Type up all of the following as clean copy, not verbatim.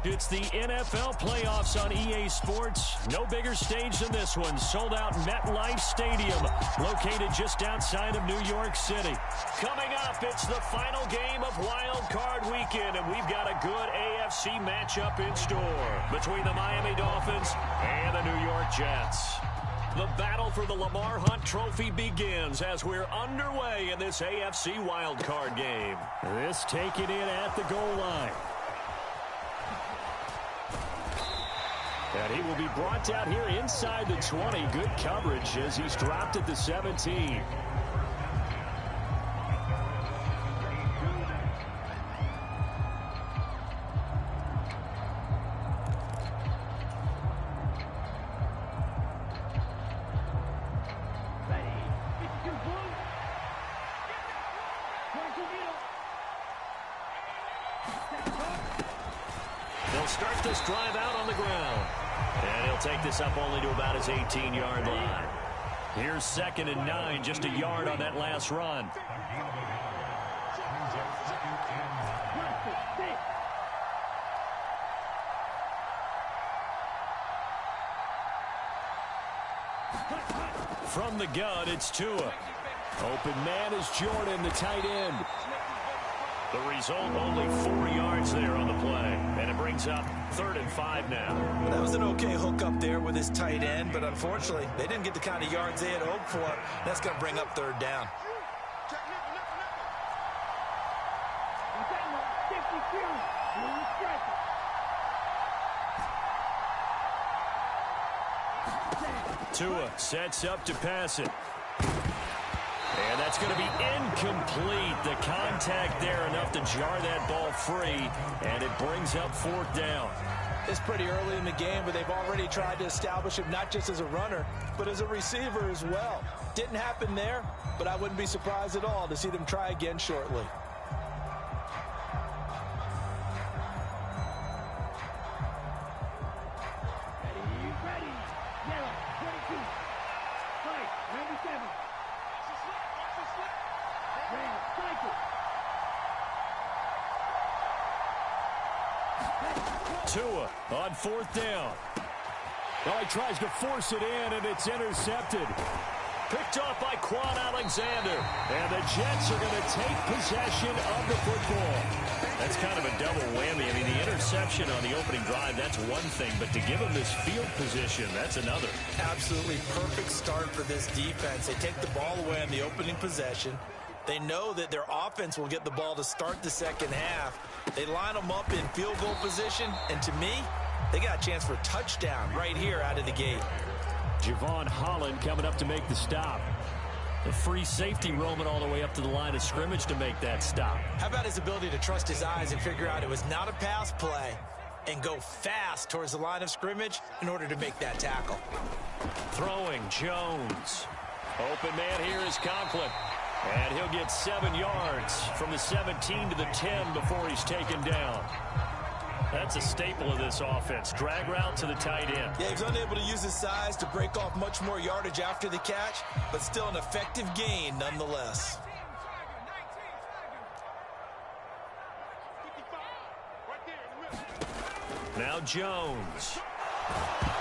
It's the NFL playoffs on EA Sports. No bigger stage than this one. Sold out MetLife Stadium, located just outside of New York City. Coming up, it's the final game of Wild Card Weekend, and we've got a good AFC matchup in store between the Miami Dolphins and the New York Jets. The battle for the Lamar Hunt Trophy begins as we're underway in this AFC Wild Card game. This taken in at the goal line. And he will be brought out here inside the 20. Good coverage as he's dropped at the 17. They'll start this drive out on the ground. And he'll take this up only to about his 18-yard line. Here's 2nd and 9, just a yard on that last run. From the gun, it's Tua. Open man is Jordan, the tight end. The result, only 4 yards there on the play. And it brings up 3rd and 5 now. Well, that was an okay hook up there with his tight end, but unfortunately, they didn't get the kind of yards they had hoped for. That's going to bring up 3rd down. Tua sets up to pass it. And that's going to be incomplete. The contact there enough to jar that ball free, and it brings up 4th down. It's pretty early in the game, but they've already tried to establish him not just as a runner, but as a receiver as well. Didn't happen there, but I wouldn't be surprised at all to see them try again shortly. Tua on 4th down. Well, he tries to force it in, and it's intercepted. Picked off by Quan Alexander. And the Jets are going to take possession of the football. That's kind of a double whammy. I mean, the interception on the opening drive, that's one thing. But to give them this field position, that's another. Absolutely perfect start for this defense. They take the ball away on the opening possession. They know that their offense will get the ball to start the second half. They line them up in field goal position, and to me, they got a chance for a touchdown right here out of the gate. Javon Holland coming up to make the stop. The free safety roaming all the way up to the line of scrimmage to make that stop. How about his ability to trust his eyes and figure out it was not a pass play and go fast towards the line of scrimmage in order to make that tackle. Throwing Jones. Open man here is Conklin. And he'll get 7 yards from the 17 to the 10 before he's taken down. That's a staple of this offense. Drag route to the tight end. Yeah, he's unable to use his size to break off much more yardage after the catch, but still an effective gain nonetheless. Now Jones.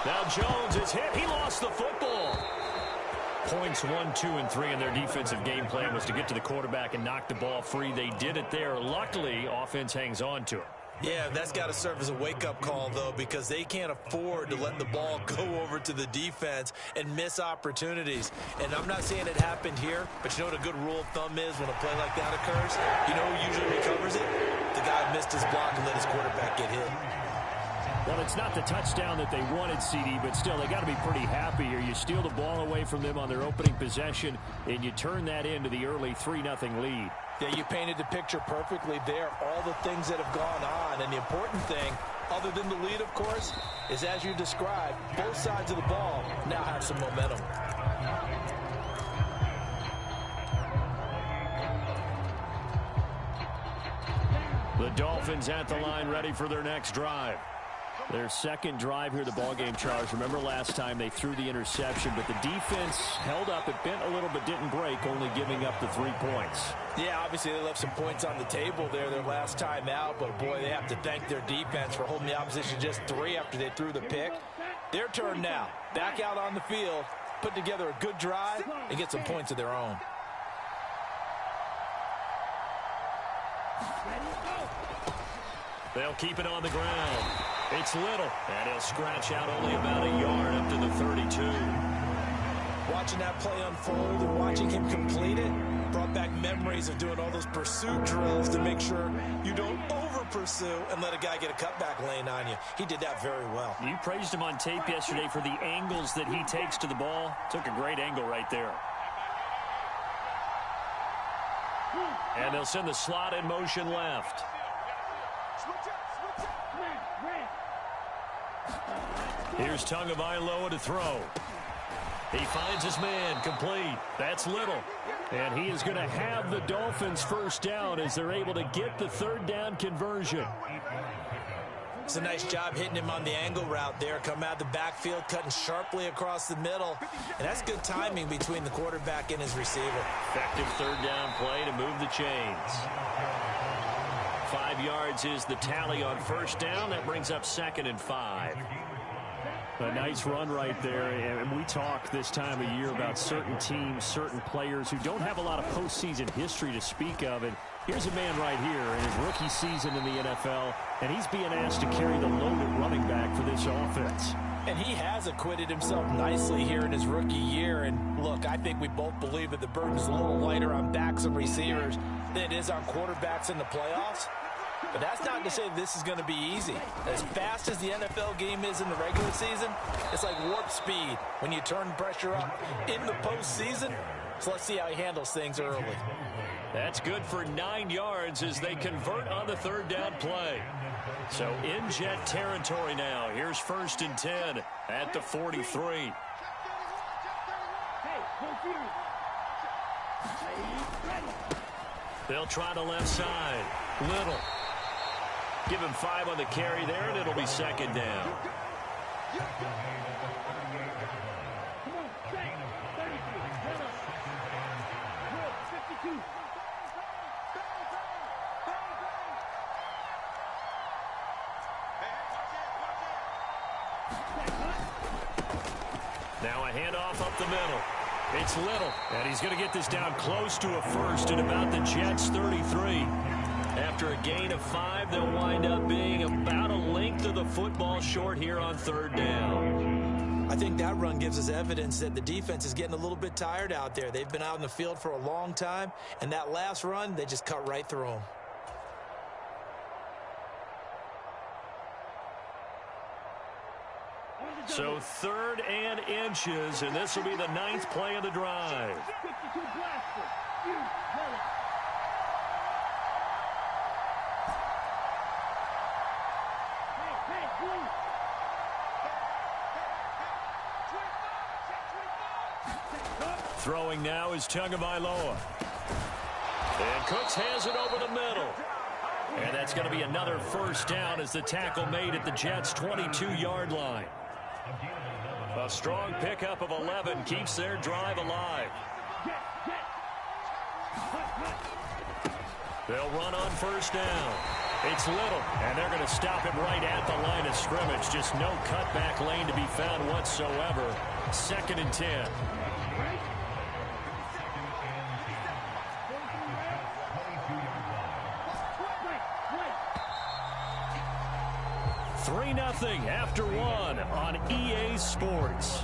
Now Jones is hit. He lost the football. Points 1, 2, and 3 in their defensive game plan was to get to the quarterback and knock the ball free. They did it there. Luckily, offense hangs on to it. Yeah, that's got to serve as a wake-up call, though, because they can't afford to let the ball go over to the defense and miss opportunities. And I'm not saying it happened here, but you know what a good rule of thumb is when a play like that occurs? You know who usually recovers it? The guy who missed his block and let his quarterback get hit. Well, it's not the touchdown that they wanted, CD, but still, they got to be pretty happy here. You steal the ball away from them on their opening possession, and you turn that into the early 3-0 lead. Yeah, you painted the picture perfectly there, all the things that have gone on. And the important thing, other than the lead, of course, is as you described, both sides of the ball now have some momentum. The Dolphins at the line ready for their next drive. Their second drive here, the ballgame, Charles. Remember last time they threw the interception, but the defense held up. It bent a little but didn't break, only giving up the 3 points. Yeah, obviously they left some points on the table there their last time out, but boy, they have to thank their defense for holding the opposition just 3 after they threw the pick. Their turn now. Back out on the field, put together a good drive, and get some points of their own. They'll keep it on the ground. It's Little, and he'll scratch out only about a yard up to the 32. Watching that play unfold and watching him complete it brought back memories of doing all those pursuit drills to make sure you don't over-pursue and let a guy get a cutback lane on you. He did that very well. You praised him on tape yesterday for the angles that he takes to the ball. Took a great angle right there. And they'll send the slot in motion left. Here's Tagovailoa to throw. He finds his man, complete. That's Little. And he is going to have the Dolphins first down as they're able to get the third down conversion. It's a nice job hitting him on the angle route there. Come out of the backfield, cutting sharply across the middle. And that's good timing between the quarterback and his receiver. Effective third down play to move the chains. 5 yards is the tally on first down. That brings up 2nd and 5. A nice run right there, and we talk this time of year about certain teams, certain players who don't have a lot of postseason history to speak of, and here's a man right here in his rookie season in the NFL, and he's being asked to carry the load at running back for this offense. And he has acquitted himself nicely here in his rookie year, and look, I think we both believe that the burden's a little lighter on backs and receivers than it is on quarterbacks in the playoffs. But that's not to say this is going to be easy. As fast as the NFL game is in the regular season, it's like warp speed when you turn pressure up in the postseason. So let's see how he handles things early. That's good for 9 yards as they convert on the third down play. So in Jet territory now. Here's 1st and 10 at the 43. They'll try the left side. Little. Give him 5 on the carry there, and it'll be 2nd down. Now a handoff up the middle. It's Little, and he's going to get this down close to a first at about the Jets' 33. After a gain of 5, they'll wind up being about a length of the football short here on third down. I think that run gives us evidence that the defense is getting a little bit tired out there. They've been out in the field for a long time, and that last run, they just cut right through them. So 3rd and inches, and this will be the 9th play of the drive. Throwing now is Tagovailoa. And Cooks has it over the middle. And that's going to be another first down as the tackle made at the Jets' 22-yard line. A strong pickup of 11 keeps their drive alive. They'll run on first down. It's Little, and they're going to stop him right at the line of scrimmage. Just no cutback lane to be found whatsoever. 2nd and 10. 3-0 after 1 on EA Sports.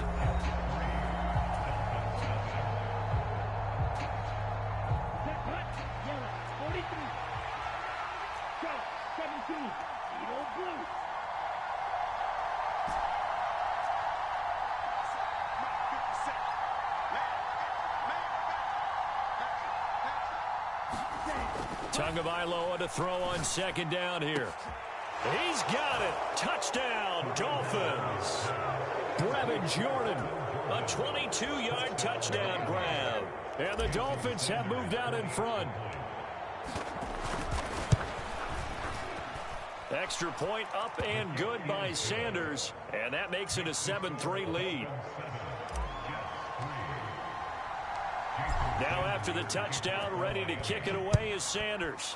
Tagovailoa to throw on 2nd down here. He's got it. Touchdown, Dolphins. Brevin Jordan, a 22-yard touchdown grab. And the Dolphins have moved out in front. Extra point up and good by Sanders. And that makes it a 7-3 lead. Now after the touchdown, ready to kick it away is Sanders.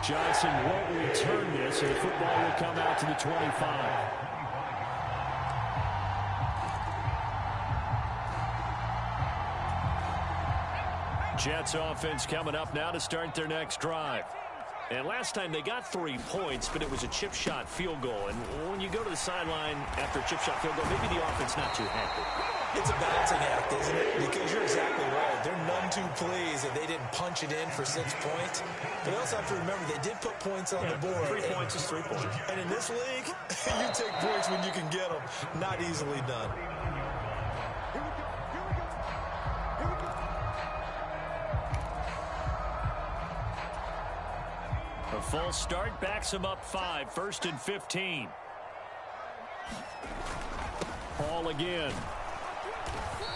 Johnson won't return this, and the football will come out to the 25. Jets offense coming up now to start their next drive. And last time they got 3 points, but it was a chip shot field goal. And when you go to the sideline after a chip shot field goal, maybe the offense not too happy. It's a balancing act, isn't it? Because you're exactly right. They're none too pleased that they didn't punch it in for 6 points. But you also have to remember they did put points on the board. 3 points is 3 points. And in this league, you take points when you can get them. Not easily done. A false start backs him up 5, 1st and 15. Ball again.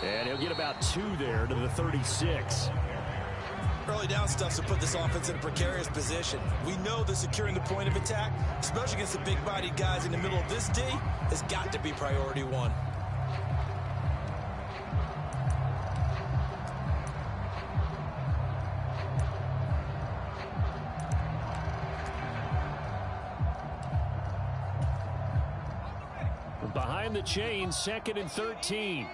And he'll get about 2 there to the 36. Early down stuff to put this offense in a precarious position. We know that securing the point of attack, especially against the big-bodied guys in the middle of this D, has got to be priority 1. Behind the chains, 2nd and 13.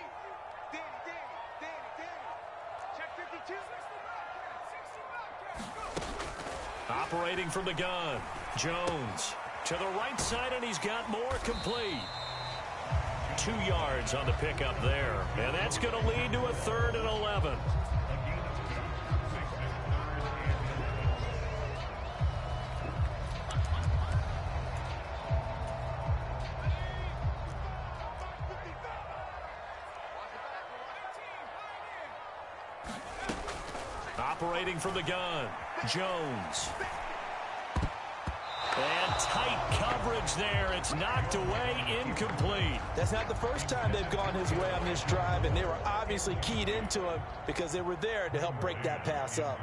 Operating from the gun. Jones to the right side, and he's got more, complete. 2 yards on the pickup there. And that's going to lead to a 3rd and 11. Operating from the gun, Jones. And tight coverage there. It's knocked away, incomplete. That's not the first time they've gone his way on this drive, and they were obviously keyed into him because they were there to help break that pass up.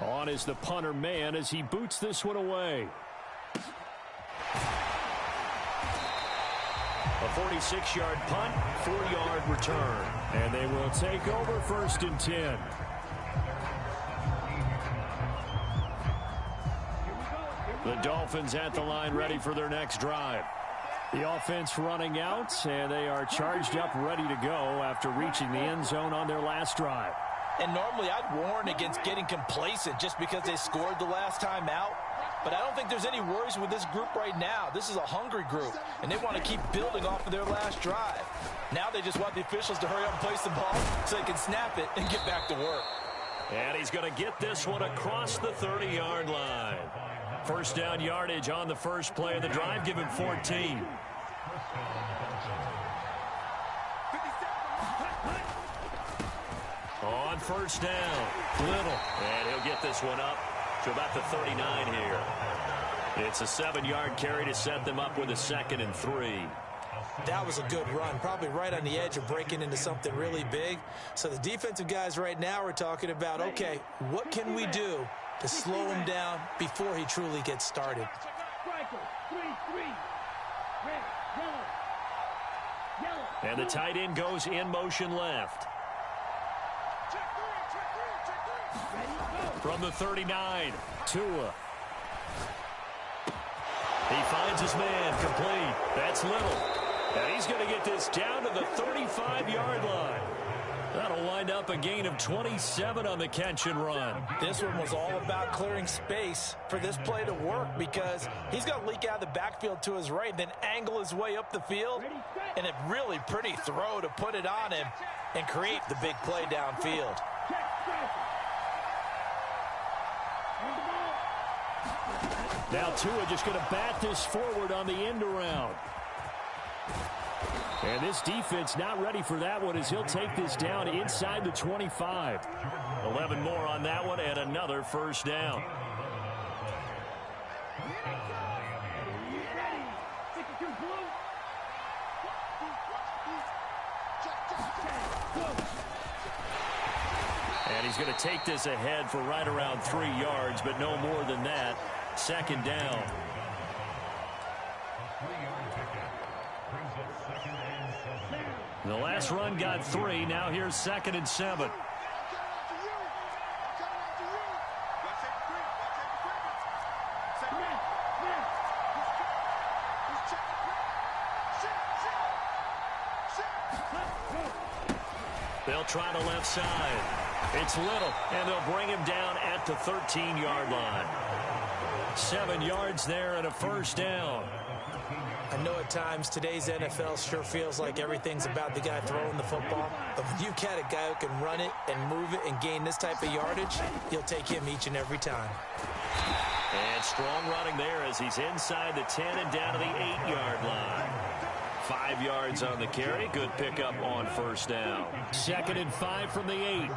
On is the punter man as he boots this one away. A 46-yard punt, 4-yard return. And they will take over 1st and 10. The Dolphins at the line ready for their next drive. The offense running out, and they are charged up ready to go after reaching the end zone on their last drive. And normally I'd warn against getting complacent just because they scored the last time out. But I don't think there's any worries with this group right now. This is a hungry group, and they want to keep building off of their last drive. Now they just want the officials to hurry up and place the ball so they can snap it and get back to work. And he's going to get this one across the 30-yard line. 1st down yardage on the first play of the drive. Give him 14. On 1st down, Little. And he'll get this one up to about the 39 here. It's a 7-yard carry to set them up with a 2nd and 3. That was a good run, probably right on the edge of breaking into something really big. So the defensive guys right now are talking about, okay, what can we do to slow him down before he truly gets started? And the tight end goes in motion left. From the 39, Tua. He finds his man, complete. That's Little. And he's going to get this down to the 35-yard line. That'll wind up a gain of 27 on the catch and run. This one was all about clearing space for this play to work because he's going to leak out of the backfield to his right, then angle his way up the field. And a really pretty throw to put it on him and create the big play downfield. Now Tua just going to bat this forward on the end around. And this defense not ready for that one as he'll take this down inside the 25. 11 more on that one and another 1st down. And he's going to take this ahead for right around 3 yards, but no more than that. 2nd down. The last run got 3. Now here's 2nd and 7. They'll try the left side. It's Little, and they'll bring him down at the 13-yard line. 7 yards there and a first down. I know at times today's NFL sure feels like everything's about the guy throwing the football. But when you've got a guy who can run it and move it and gain this type of yardage, you'll take him each and every time. And strong running there as he's inside the 10 and down to the 8-yard line. 5 yards on the carry. Good pickup on first down. 2nd and 5 from the 8.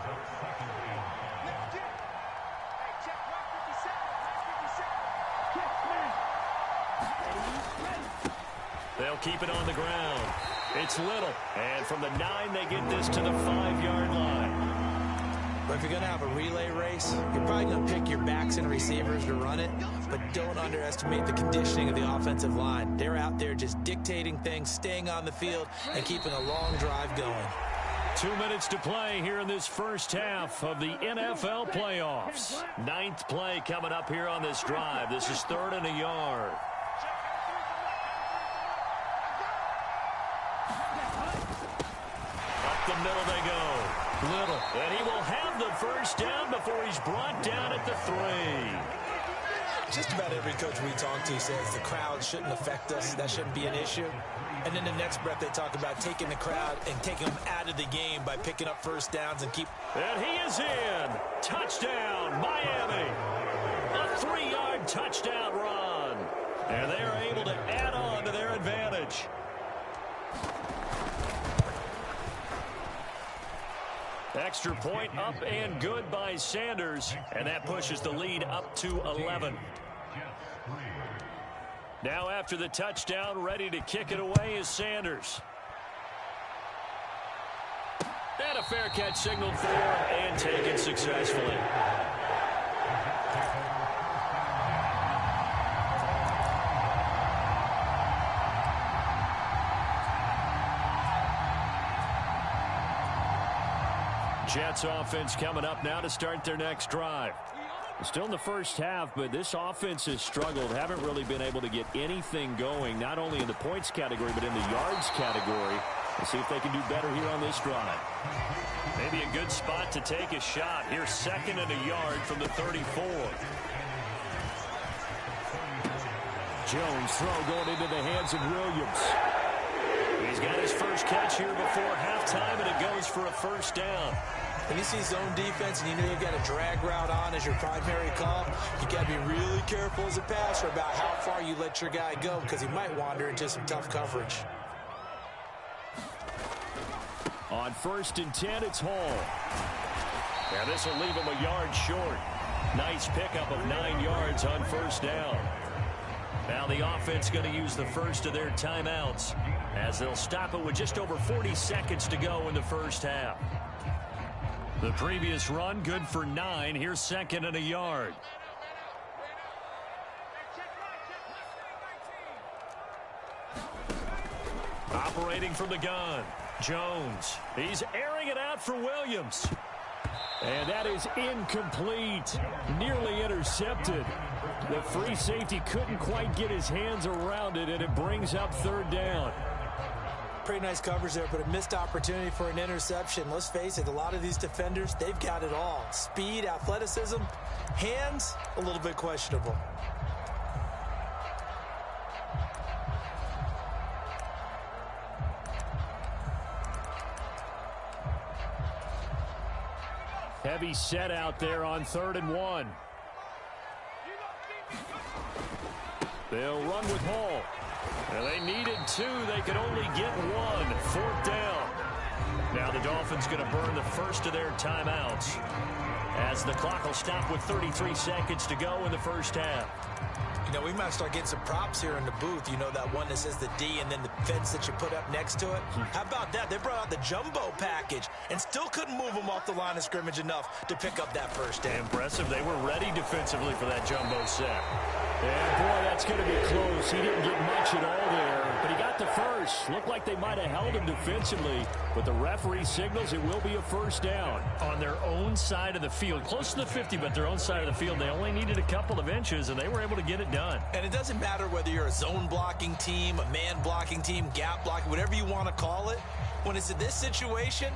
They'll keep it on the ground. It's Little. And from the 9, they get this to the 5-yard line. But if you're going to have a relay race, you're probably going to pick your backs and receivers to run it, but don't underestimate the conditioning of the offensive line. They're out there just dictating things, staying on the field, and keeping a long drive going. 2 minutes to play here in this first half of the NFL playoffs. 9th play coming up here on this drive. This is 3rd and a yard. Up the middle they go. Little. And he will have the first down before he's brought down at the 3. Just about every coach we talk to says the crowd shouldn't affect us. That shouldn't be an issue. And then the next breath they talk about taking the crowd and taking them out of the game by picking up first downs and keep. And he is in. Touchdown, Miami. A 3-yard touchdown run. And they are able to add on to their advantage. Extra point up and good by Sanders. And that pushes the lead up to 11. Now after the touchdown, ready to kick it away is Sanders. And a fair catch signaled for and taken successfully. Jets offense coming up now to start their next drive. Still in the first half, but this offense has struggled. Haven't really been able to get anything going, not only in the points category, but in the yards category. We'll see if they can do better here on this drive. Maybe a good spot to take a shot. Here's 2nd and a yard from the 34. Jones throw going into the hands of Williams. He's got his first catch here before halftime, and it goes for a first down. When you see zone defense and you know you've got a drag route on as your primary call, you got to be really careful as a passer about how far you let your guy go because he might wander into some tough coverage. On 1st and 10, it's Hall. Yeah, this will leave him a yard short. Nice pickup of 9 yards on first down. Now the offense going to use the first of their timeouts as they'll stop it with just over 40 seconds to go in the first half. The previous run, good for 9. Here's 2nd and a yard. Operating from the gun, Jones. He's airing it out for Williams. And that is incomplete. Nearly intercepted. The free safety couldn't quite get his hands around it, and it brings up 3rd down. Pretty nice coverage there, but a missed opportunity for an interception. Let's face it, a lot of these defenders, they've got it all. Speed, athleticism, hands, a little bit questionable. Heavy set out there on 3rd and 1. They'll run with Hall. And they needed 2. They could only get 1. 4th down. Now the Dolphins going to burn the first of their timeouts as the clock will stop with 33 seconds to go in the first half. You know, we might start getting some props here in the booth. You know, that one that says the D and then the fence that you put up next to it. How about that? They brought out the jumbo package and still couldn't move them off the line of scrimmage enough to pick up that first down. Impressive. They were ready defensively for that jumbo set. And, boy, that's going to be close. He didn't get much at all there, but he got the first. Looked like they might have held him defensively, but the referee signals it will be a first down on their own side of the field. Close to the 50, but their own side of the field. They only needed a couple of inches, and they were able to get it done. And it doesn't matter whether you're a zone blocking team, a man blocking team, gap blocking, whatever you want to call it. When it's in this situation,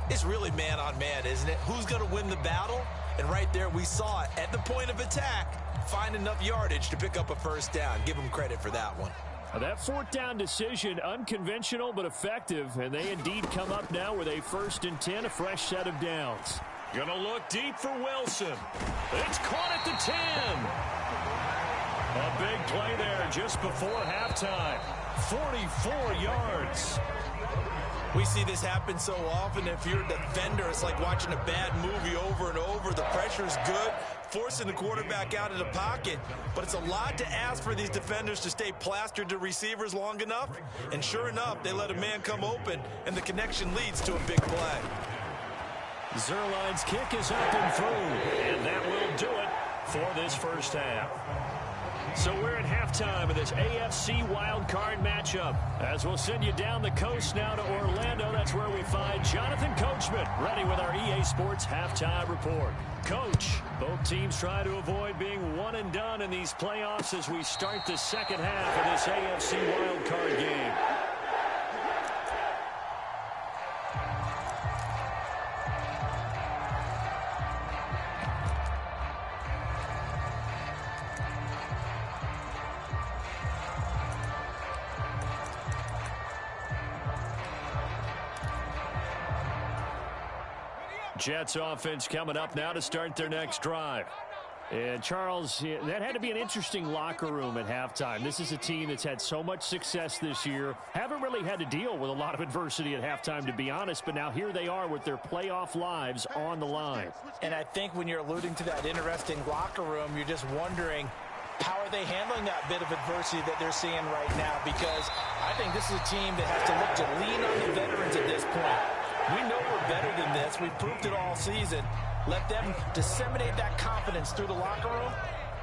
it's really man on man, isn't it? Who's going to win the battle? And right there, we saw it at the point of attack. Find enough yardage to pick up a first down. Give them credit for that one. That fourth down decision, unconventional but effective, and they indeed come up now with a 1st and 10, a fresh set of downs. Gonna look deep for Wilson. It's caught at the 10. A big play there just before halftime. 44 yards. We see this happen so often. If you're a defender, it's like watching a bad movie over and over. The pressure's good, forcing the quarterback out of the pocket. But it's a lot to ask for these defenders to stay plastered to receivers long enough. And sure enough, they let a man come open, and the connection leads to a big play. Zerline's kick is up and through, and that will do it for this first half. So we're at halftime of this AFC wildcard matchup. As we'll send you down the coast now to Orlando, that's where we find Jonathan Coachman, ready with our EA Sports halftime report. Coach, both teams try to avoid being one and done in these playoffs as we start the second half of this AFC wildcard game. Jets offense coming up now to start their next drive. And, Charles, that had to be an interesting locker room at halftime. This is a team that's had so much success this year. Haven't really had to deal with a lot of adversity at halftime, to be honest, but now here they are with their playoff lives on the line. And I think when you're alluding to that interesting locker room, you're just wondering, how are they handling that bit of adversity that they're seeing right now? Because I think this is a team that has to look to lean on the veterans at this point. We know we're better than this. We've proved it all season. Let them disseminate that confidence through the locker room.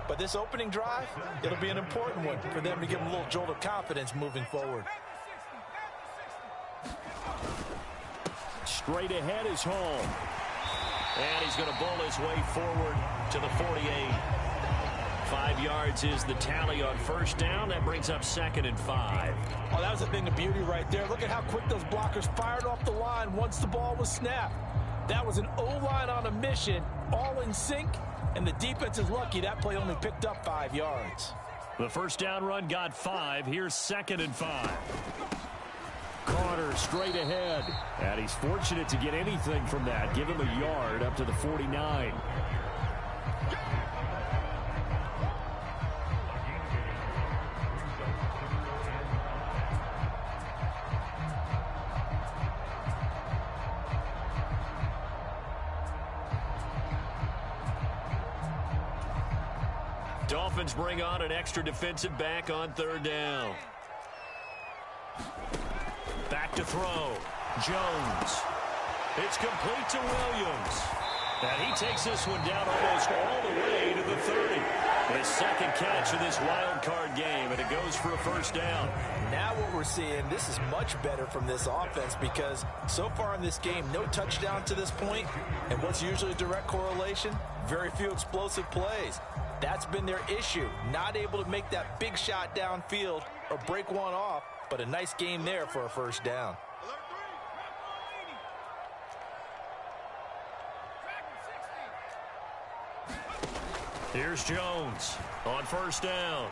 But this opening drive, it'll be an important one for them to give them a little jolt of confidence moving forward. Straight ahead is home. And he's going to bowl his way forward to the 48. 5 yards is the tally on first down. That brings up 2nd and 5. Oh, that was a thing of beauty right there. Look at how quick those blockers fired off the line once the ball was snapped. That was an O-line on a mission, all in sync, and the defense is lucky that play only picked up 5 yards. The first down run got 5. Here's 2nd and 5. Carter straight ahead. And he's fortunate to get anything from that. Give him a yard up to the 49. Dolphins bring on an extra defensive back on 3rd down. Back to throw. Jones. It's complete to Williams. And he takes this one down almost all the way to the 30. His second catch of this wild card game, and it goes for a first down. Now what we're seeing, this is much better from this offense because so far in this game, no touchdown to this point. And what's usually a direct correlation? Very few explosive plays. That's been their issue. Not able to make that big shot downfield or break one off, but a nice game there for a first down. Here's Jones on first down.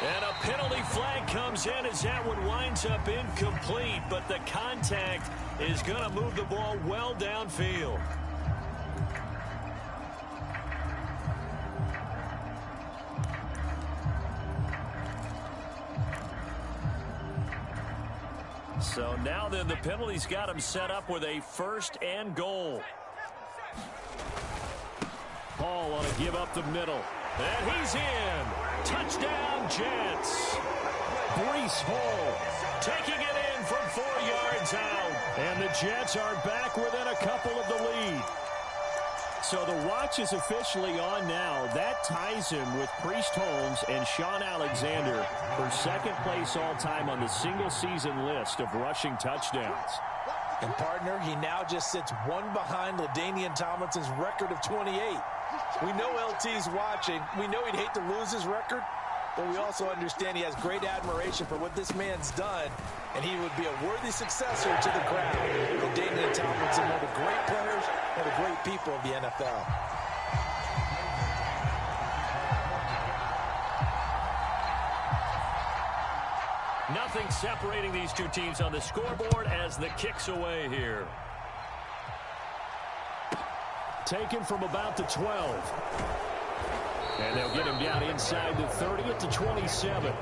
And a penalty flag comes in as that one winds up incomplete, but the contact is going to move the ball well downfield. So now then the penalty's got him set up with a 1st and goal. Paul on a give up the middle. And he's in. Touchdown, Jets. Breece Hall taking it in from 4 yards out. And the Jets are back within a couple of the lead. So the watch is officially on now. That ties him with Priest Holmes and Shaun Alexander for second place all-time on the single-season list of rushing touchdowns. And, partner, he now just sits one behind LaDainian Tomlinson's record of 28. We know LT's watching. We know he'd hate to lose his record, but we also understand he has great admiration for what this man's done, and he would be a worthy successor to the crown. LaDainian Tomlinson, one of the great players, one of the great people of the NFL. Nothing separating these two teams on the scoreboard as the kick's away here. Taken from about the 12. And they'll get him down inside the 30 at the 27.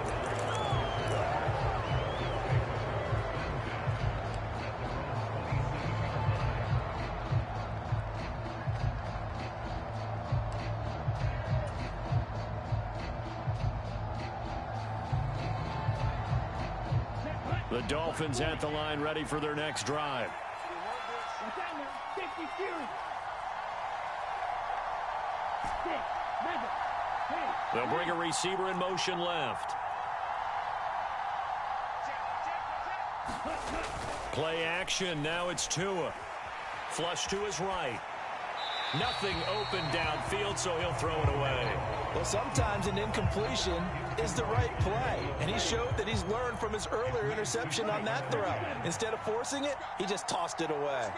The Dolphins at the line, ready for their next drive. They'll bring a receiver in motion left. Play action. Now it's Tua. Flush to his right. Nothing open downfield, so he'll throw it away. Well, sometimes an incompletion is the right play, and he showed that he's learned from his earlier interception on that throw. Instead of forcing it, he just tossed it away.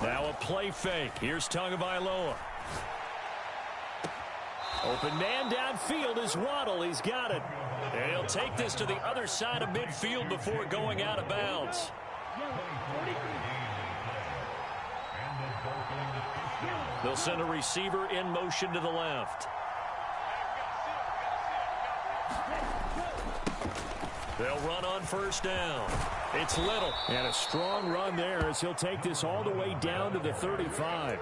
Now a play fake. Here's Tagovailoa. Open man downfield is Waddle. He's got it. And he'll take this to the other side of midfield before going out of bounds. They'll send a receiver in motion to the left. They'll run on first down. It's Little. And a strong run there as he'll take this all the way down to the 35.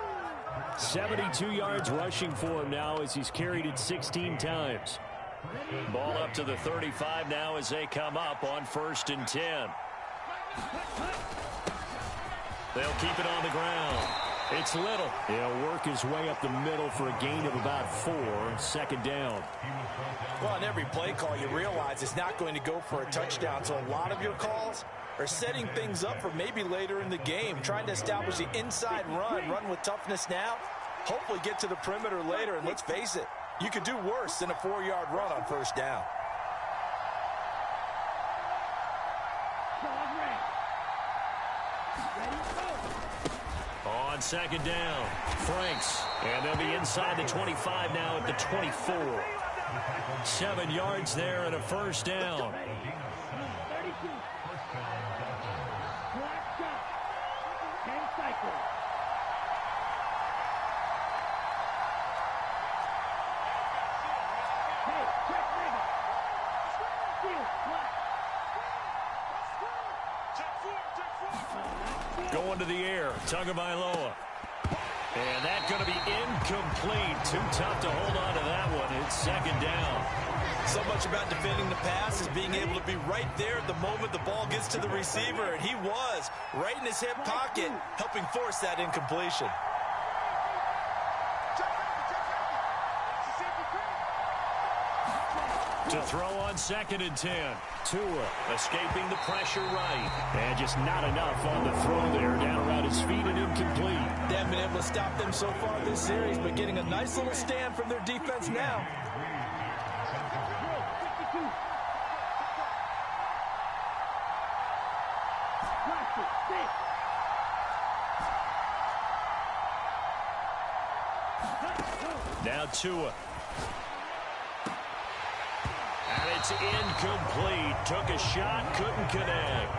72 yards rushing for him now as he's carried it 16 times. Ball up to the 35 now as they come up on 1st and 10. They'll keep it on the ground. It's Little. He'll work his way up the middle for a gain of about 4. 2nd down. Well, on every play call, you realize it's not going to go for a touchdown. So a lot of your calls are setting things up for maybe later in the game, trying to establish the inside run with toughness now, hopefully get to the perimeter later. And let's face it, you could do worse than a 4-yard run on 1st down. On 2nd down, Franks. And they'll be inside the 25 now at the 24. 7 yards there and a 1st down. Going to the air, Tagovailoa. And that's going to be incomplete. Too tough to hold on to that one. It's 2nd down. So much about defending the pass is being able to be right there at the moment the ball gets to the receiver. And he was right in his hip pocket, helping force that incompletion. To throw on 2nd and 10. Tua escaping the pressure right. And just not enough on the throw there. Down around his feet and incomplete. They haven't been able to stop them so far this series, but getting a nice little stand from their defense now. Now Tua. And it's incomplete. Took a shot, couldn't connect.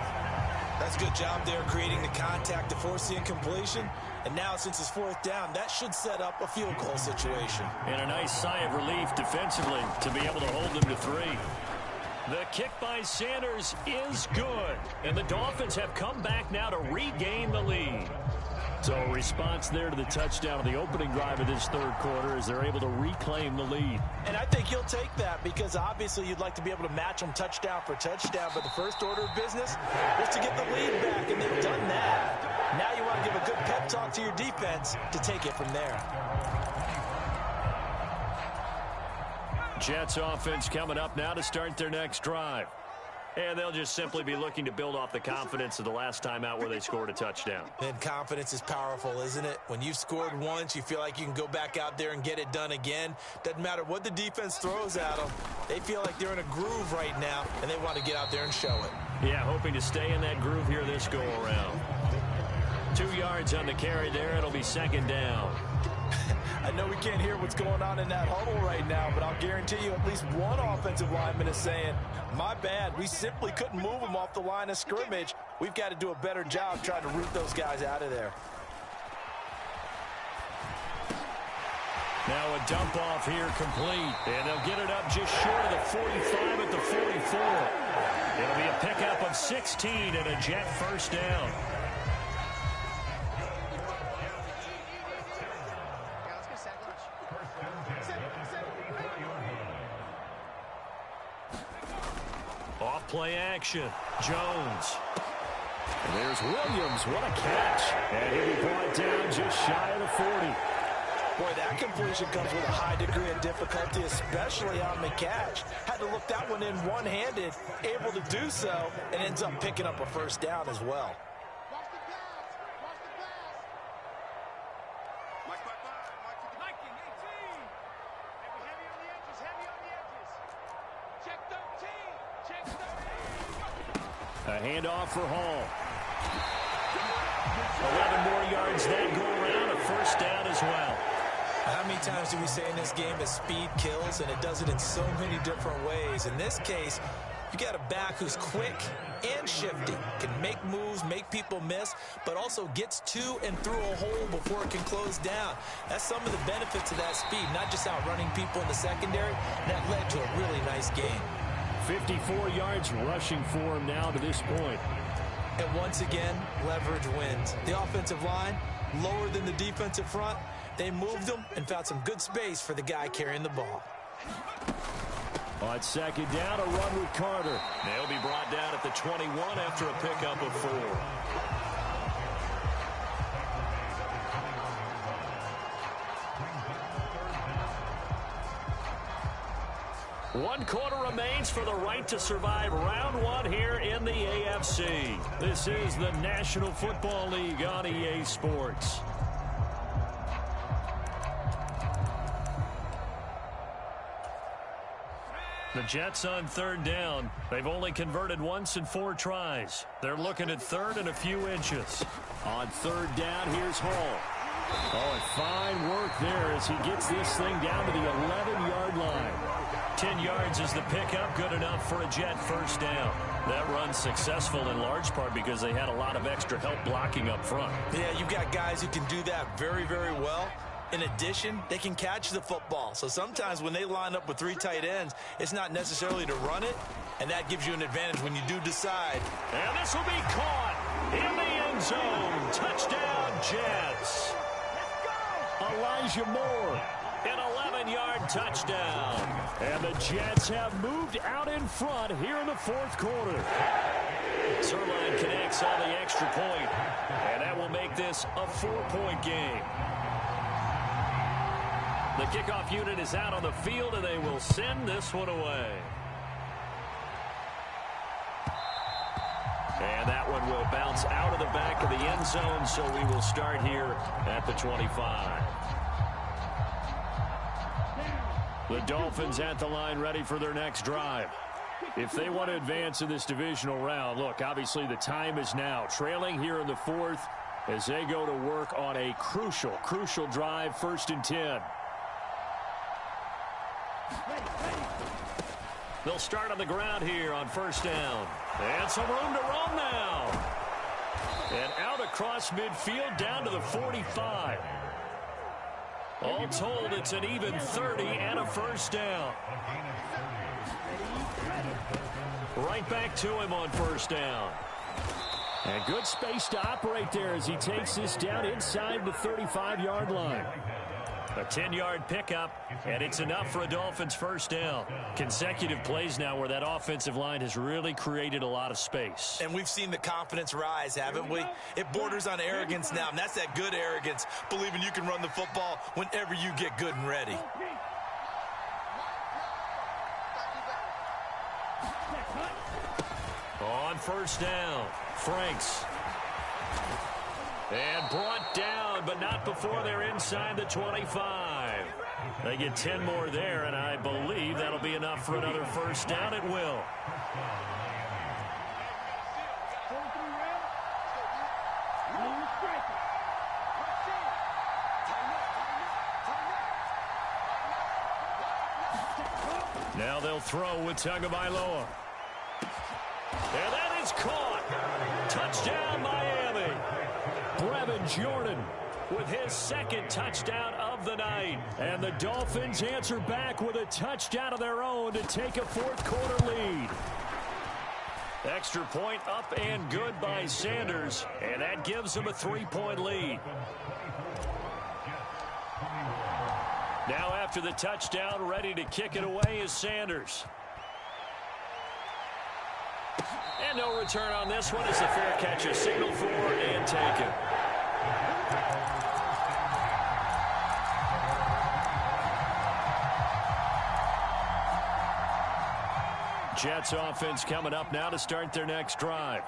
That's a good job there creating the contact to force the incompletion. And now since it's 4th down, that should set up a field goal situation. And a nice sigh of relief defensively to be able to hold them to 3. The kick by Sanders is good. And the Dolphins have come back now to regain the lead. So a response there to the touchdown of the opening drive of this third quarter as they're able to reclaim the lead. And I think you'll take that because obviously you'd like to be able to match them touchdown for touchdown. But the first order of business was to get the lead back, and they've done that. Now you want to give a good pep talk to your defense to take it from there. Jets offense coming up now to start their next drive. And they'll just simply be looking to build off the confidence of the last time out where they scored a touchdown. And confidence is powerful, isn't it? When you've scored once, you feel like you can go back out there and get it done again. Doesn't matter what the defense throws at them. They feel like they're in a groove right now, and they want to get out there and show it. Yeah, hoping to stay in that groove here this go-around. 2 yards on the carry there. It'll be second down. I know we can't hear what's going on in that huddle right now, but I'll guarantee you at least one offensive lineman is saying, my bad, we simply couldn't move them off the line of scrimmage. We've got to do a better job trying to root those guys out of there. Now a dump off here complete, and they'll get it up just short of the 45 at the 44. It'll be a pickup of 16 and a Jet first down. Play action. Jones. And there's Williams. What a catch. And he'll be brought down just shy of the 40. Boy, that completion comes with a high degree of difficulty, especially on the catch. Had to look that one in one-handed, able to do so, and ends up picking up a first down as well. A handoff for Hall. 11 more yards that go around. A first down as well. How many times do we say in this game that speed kills, and it does it in so many different ways? In this case, you got a back who's quick and shifty, can make moves, make people miss, but also gets to and through a hole before it can close down. That's some of the benefits of that speed, not just outrunning people in the secondary. That led to a really nice game. 54 yards rushing for him now to this point. And once again, leverage wins. The offensive line, lower than the defensive front. They moved them and found some good space for the guy carrying the ball. On second down, a run with Carter. They'll be brought down at the 21 after a pickup of 4. 1 quarter remains for the right to survive round 1 here in the AFC. This is the National Football League on EA Sports. The Jets on third down. They've only converted once in 4 tries. They're looking at third and a few inches. On third down, here's Hall. Oh, and fine work there as he gets this thing down to the 11-yard line. 10 yards is the pickup, good enough for a Jet first down. That run's successful in large part because they had a lot of extra help blocking up front. Yeah, you've got guys who can do that very, very well. In addition, they can catch the football. So sometimes when they line up with 3 tight ends, it's not necessarily to run it, and that gives you an advantage when you do decide. And this will be caught in the end zone. Touchdown, Jets. Elijah Moore, an 11-yard touchdown. And the Jets have moved out in front here in the 4th quarter. Zerline connects on the extra point, and that will make this a 4-point game. The kickoff unit is out on the field, and they will send this one away. And that one will bounce out of the back of the end zone, so we will start here at the 25. The Dolphins at the line ready for their next drive. If they want to advance in this divisional round, look, obviously the time is now. Trailing here in the 4th as they go to work on a crucial drive, 1st and 10. They'll start on the ground here on 1st down. And some room to run now. And out across midfield down to the 45. All told, it's an even 30 and a first down. Right back to him on first down. And good space to operate there as he takes this down inside the 35-yard line. A 10-yard pickup, and it's enough for a Dolphins first down. Consecutive plays now where that offensive line has really created a lot of space. And we've seen the confidence rise, haven't we? It borders on arrogance now, and that's that good arrogance, believing you can run the football whenever you get good and ready. On first down, Franks. And brought down, but not before they're inside the 25. They get 10 more there, and I believe that'll be enough for another first down. It will. Now they'll throw with Tagovailoa. And that is caught. Touchdown, Miami. Brevin Jordan with his second touchdown of the night. And the Dolphins answer back with a touchdown of their own to take a fourth-quarter lead. Extra point up and good by Sanders, and that gives them a 3-point lead. Now after the touchdown, ready to kick it away is Sanders. And no return on this one as the fair catch is signaled for and taken. Jets offense coming up now to start their next drive.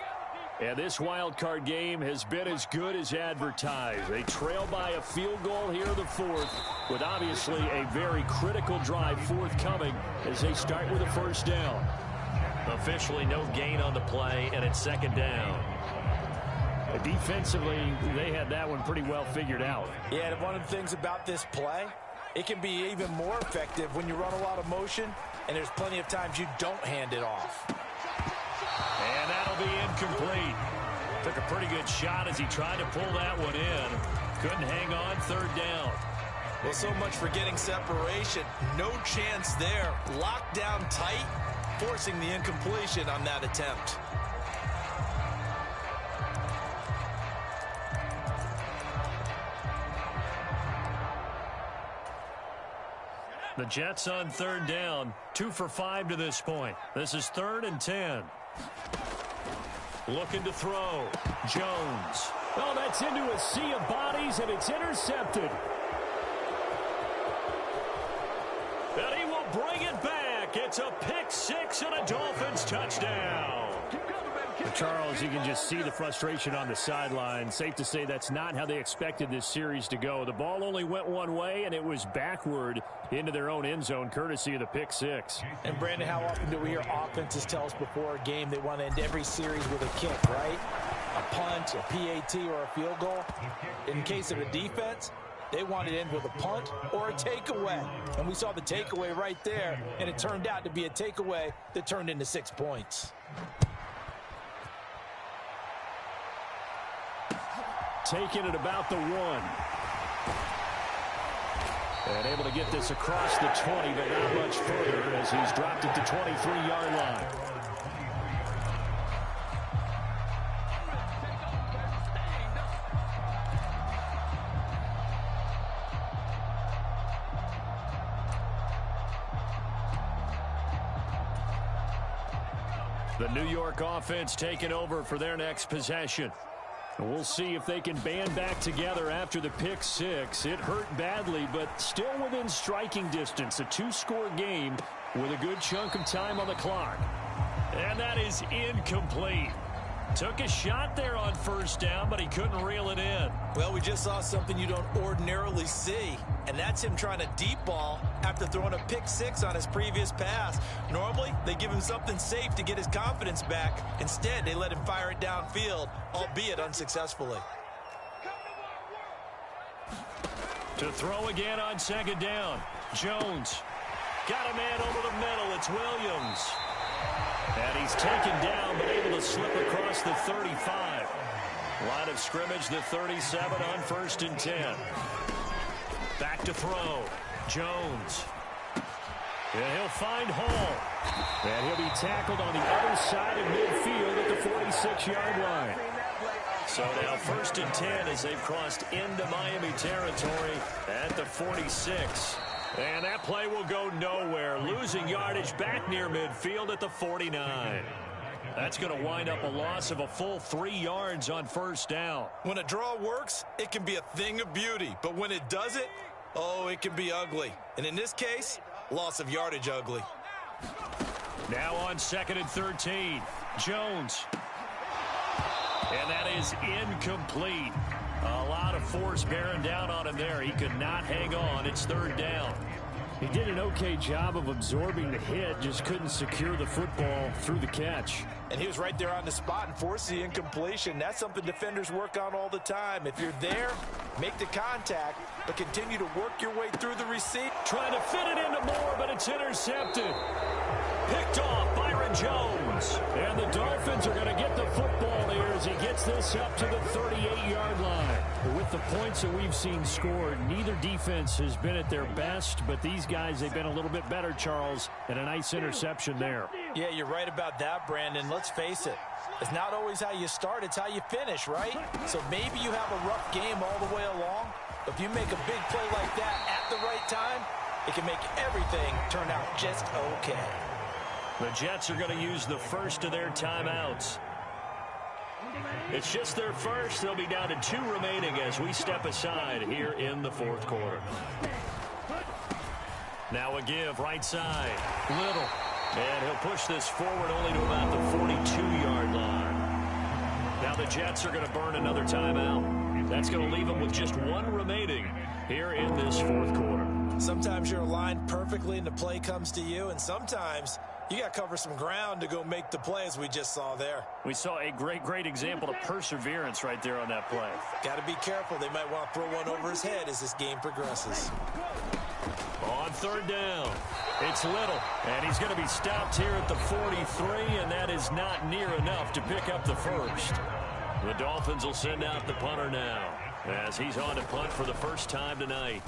And this wild card game has been as good as advertised. They trail by a field goal here in the fourth, with obviously a very critical drive forthcoming as they start with a first down. Officially no gain on the play, and it's second down. Defensively, they had that one pretty well figured out. Yeah, and one of the things about this play, it can be even more effective when you run a lot of motion, and there's plenty of times you don't hand it off. And that'll be incomplete. Took a pretty good shot as he tried to pull that one in. Couldn't hang on third down. Well, so much for getting separation. No chance there. Locked down tight, forcing the incompletion on that attempt. The Jets on third down, 2 for 5 to this point. This is 3rd and 10. Looking to throw. Jones. Oh, that's into a sea of bodies, and it's intercepted. And he will bring it back. It's a pick six and a Dolphins touchdown. Charles, you can just see the frustration on the sideline. Safe to say that's not how they expected this series to go. The ball only went one way, and it was backward into their own end zone, courtesy of the pick six. And, Brandon, how often do we hear offenses tell us before a game they want to end every series with a kick, right? A punt, a PAT, or a field goal. In case of a defense, they want to end with a punt or a takeaway. And we saw the takeaway right there, and it turned out to be a takeaway that turned into 6 points. Taking it about the 1. And able to get this across the 20, but not much further as he's dropped at the 23-yard line. The New York offense taking over for their next possession. And we'll see if they can band back together after the pick six. It hurt badly, but still within striking distance. A 2-score game with a good chunk of time on the clock. And that is incomplete. Took a shot there on first down, but he couldn't reel it in. Well, we just saw something you don't ordinarily see, and that's him trying to deep ball after throwing a pick six on his previous pass. Normally, they give him something safe to get his confidence back. Instead, they let him fire it downfield, albeit unsuccessfully. To throw again on second down. Jones got a man over the middle. It's Williams. And he's taken down, but able to slip across the 35. Line of scrimmage, the 37 on 1st and 10. Back to throw. Jones. And he'll find Hall. And he'll be tackled on the other side of midfield at the 46-yard line. So now 1st and 10 as they've crossed into Miami territory at the 46. And that play will go nowhere. Losing yardage back near midfield at the 49. That's going to wind up a loss of a full 3 yards on 1st down. When a draw works, it can be a thing of beauty. But when it doesn't, oh, it can be ugly. And in this case, loss of yardage ugly. Now on 2nd and 13. Jones. And that is incomplete. A lot of force bearing down on him there. He could not hang on. It's 3rd down. He did an okay job of absorbing the hit, just couldn't secure the football through the catch. And he was right there on the spot and forced the incompletion. That's something defenders work on all the time. If you're there, make the contact, but continue to work your way through the receipt. Trying to fit it into Moore, but it's intercepted. Picked off Byron Jones. And the Dolphins are going to get the football here as he gets this up to the 38-yard line. With the points that we've seen scored, neither defense has been at their best, but these guys, they've been a little bit better, Charles, and a nice interception there. Yeah, you're right about that, Brandon. Let's face it. It's not always how you start, it's how you finish, right? So maybe you have a rough game all the way along, but if you make a big play like that at the right time, it can make everything turn out just okay. The Jets are going to use the first of their timeouts. It's just their first. They'll be down to 2 remaining as we step aside here in the 4th quarter. Now a give right side. Little. And he'll push this forward only to about the 42-yard line. Now the Jets are going to burn another timeout. That's going to leave them with just 1 remaining here in this 4th quarter. Sometimes you're aligned perfectly and the play comes to you, and sometimes you got to cover some ground to go make the play, as we just saw there. We saw a great example of perseverance right there on that play. Got to be careful. They might want to throw one over his head as this game progresses. On 3rd down, it's Little, and he's going to be stopped here at the 43, and that is not near enough to pick up the first. The Dolphins will send out the punter now as he's on to punt for the first time tonight.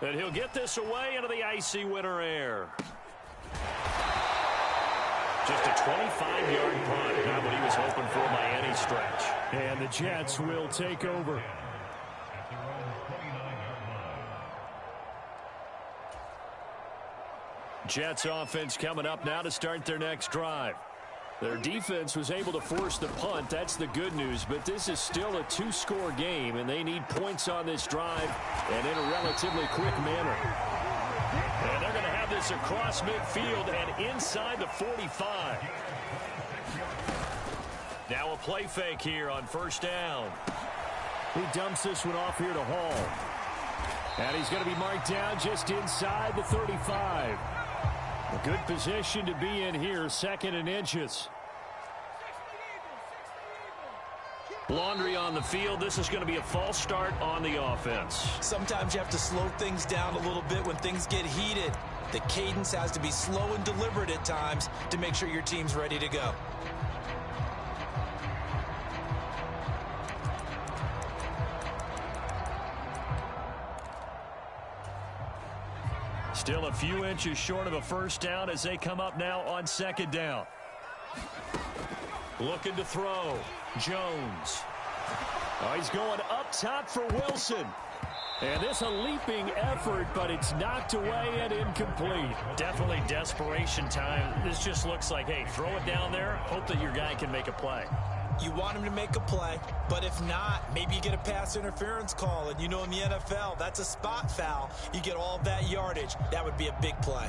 And he'll get this away into the icy winter air. Just a 25-yard punt, not what he was hoping for by any stretch. And the Jets will take over. Jets offense coming up now to start their next drive. Their defense was able to force the punt. That's the good news, but this is still a 2-score game, and they need points on this drive and in a relatively quick manner. And they're going to have this across midfield and inside the 45. Now a play fake here on 1st down. He dumps this one off here to Hall. And he's going to be marked down just inside the 35. A good position to be in here, 2nd and inches. Laundry on the field. This is going to be a false start on the offense. Sometimes you have to slow things down a little bit when things get heated. The cadence has to be slow and deliberate at times to make sure your team's ready to go. Still a few inches short of a first down as they come up now on 2nd down. Looking to throw. Jones. Oh, he's going up top for Wilson. And this a leaping effort, but it's knocked away and incomplete. Definitely desperation time. This just looks like, hey, throw it down there, hope that your guy can make a play. You want him to make a play, but if not, maybe you get a pass interference call. And you know in the NFL, that's a spot foul. You get all that yardage. That would be a big play.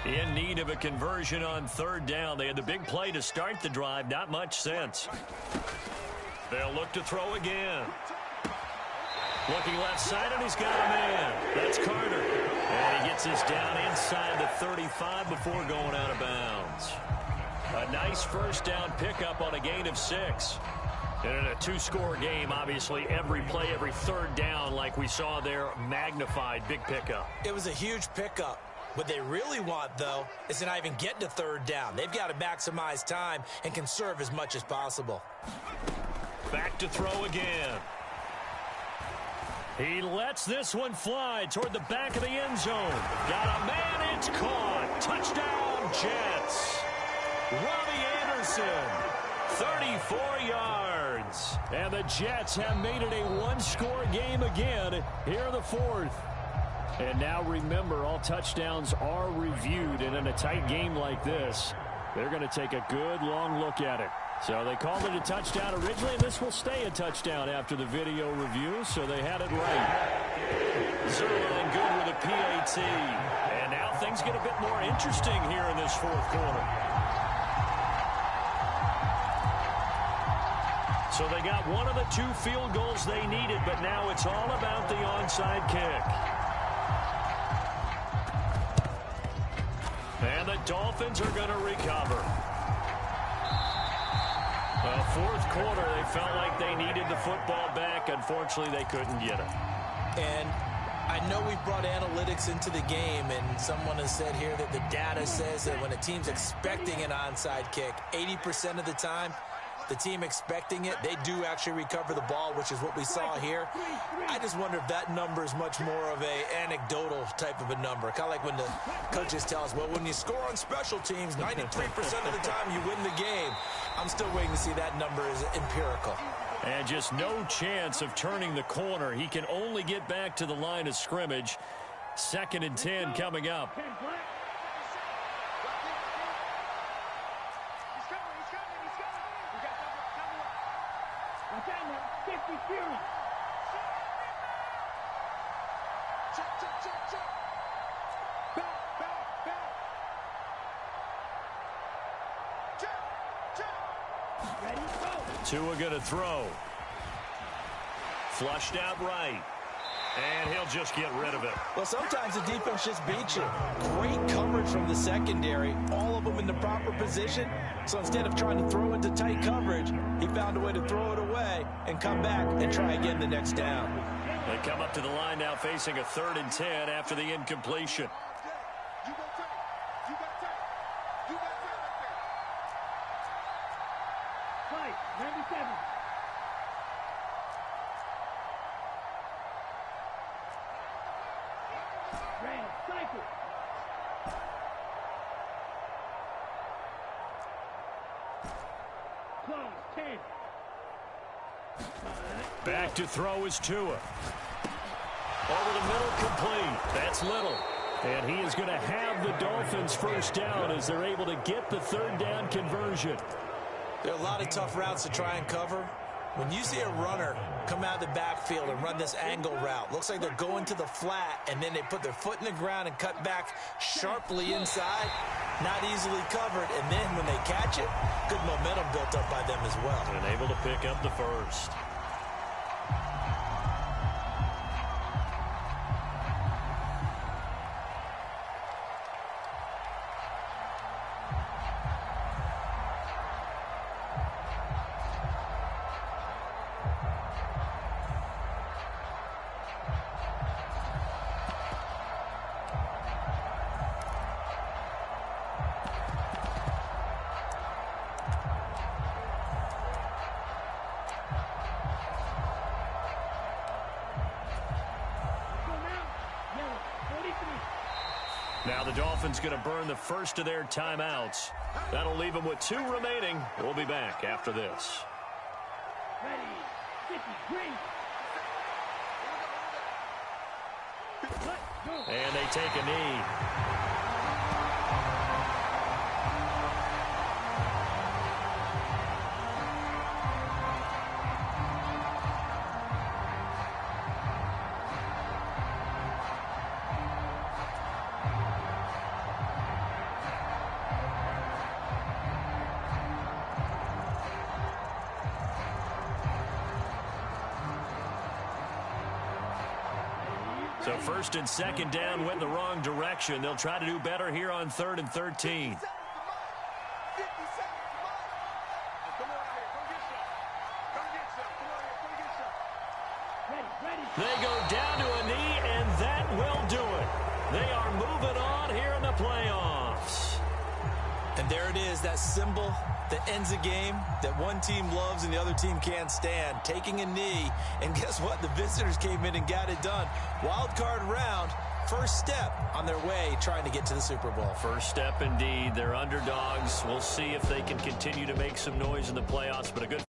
In need of a conversion on 3rd down. They had the big play to start the drive. Not much sense. They'll look to throw again. Looking left side, and he's got a man. That's Carter. And he gets this down inside the 35 before going out of bounds. A nice first down pickup on a gain of 6. And in a 2-score game, obviously, every play, every 3rd down, like we saw there, magnified. Big pickup. It was a huge pickup. What they really want, though, is to not even get to 3rd down. They've got to maximize time and conserve as much as possible. Back to throw again. He lets this one fly toward the back of the end zone. Got a man, it's caught. Touchdown, Jets. Robbie Anderson, 34 yards. And the Jets have made it a one-score game again here in the fourth. And now remember, all touchdowns are reviewed, and in a tight game like this, they're going to take a good long look at it. So they called it a touchdown originally, and this will stay a touchdown after the video review, so they had it right. Zerline good with a PAT. And now things get a bit more interesting here in this fourth quarter. So they got one of the 2 field goals they needed, but now it's all about the onside kick. And the Dolphins are going to recover. Well, fourth quarter, they felt like they needed the football back. Unfortunately, they couldn't get it. And I know we brought analytics into the game, and someone has said here that the data says that when a team's expecting an onside kick, 80% of the time, the team expecting it, they do actually recover the ball, which is what we saw here. I just wonder if that number is much more of a anecdotal type of a number. Kind of like when the coaches tell us, well, when you score on special teams, 93% of the time you win the game. I'm still waiting to see that number is empirical. And just no chance of turning the corner. He can only get back to the line of scrimmage. 2nd and 10 coming up. Tua going to throw. Flushed out right. And he'll just get rid of it. Well, sometimes the defense just beats you. Great coverage from the secondary. All of them in the proper position. So instead of trying to throw into tight coverage, he found a way to throw it away and come back and try again the next down. They come up to the line now facing a 3rd and 10 after the incompletion. Back to throw is Tua. Over the middle, complete. That's Little. And he is going to have the Dolphins first down as they're able to get the 3rd down conversion. There are a lot of tough routes to try and cover. When you see a runner come out of the backfield and run this angle route, looks like they're going to the flat, and then they put their foot in the ground and cut back sharply inside. Not easily covered, and then when they catch it, good momentum built up by them as well. And able to pick up the first. Now the Dolphins going to burn the first of their timeouts. That'll leave them with 2 remaining. We'll be back after this. And they take a knee. So 1st and 2nd down went the wrong direction. They'll try to do better here on 3rd and 13. They go down to a knee, and that will do it. They are moving on here in the playoffs. And there it is, that symbol that ends a game that one team loves and the other team can't stand, taking a knee. And guess what? The visitors came in and got it done. Wild card round, first step on their way trying to get to the Super Bowl. First step indeed. They're underdogs. We'll see if they can continue to make some noise in the playoffs, but a good